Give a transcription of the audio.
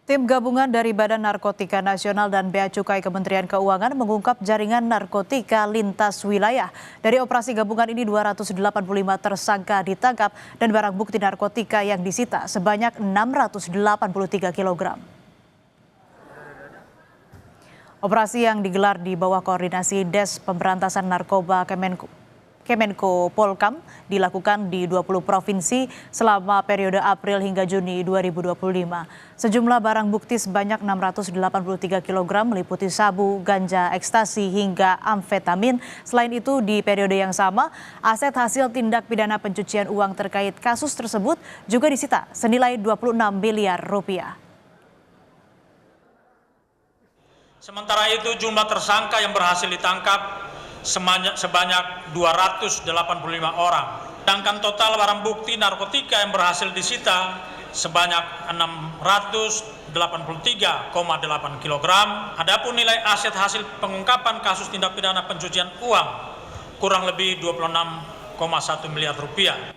Tim gabungan dari Badan Narkotika Nasional dan Bea Cukai Kementerian Keuangan mengungkap jaringan narkotika lintas wilayah. Dari operasi gabungan ini 285 tersangka ditangkap dan barang bukti narkotika yang disita sebanyak 683 kg. Operasi yang digelar di bawah koordinasi Des Pemberantasan Narkoba Kemenko Polkam dilakukan di 20 provinsi selama periode April hingga Juni 2025. Sejumlah barang bukti sebanyak 683 kg meliputi sabu, ganja, ekstasi hingga amfetamin. Selain itu di periode yang sama, aset hasil tindak pidana pencucian uang terkait kasus tersebut juga disita senilai 26 miliar rupiah. Sementara itu jumlah tersangka yang berhasil ditangkap sebanyak 285 orang. Sedangkan total barang bukti narkotika yang berhasil disita sebanyak 683,8 kg. Adapun nilai aset hasil pengungkapan kasus tindak pidana pencucian uang kurang lebih 26,1 miliar rupiah.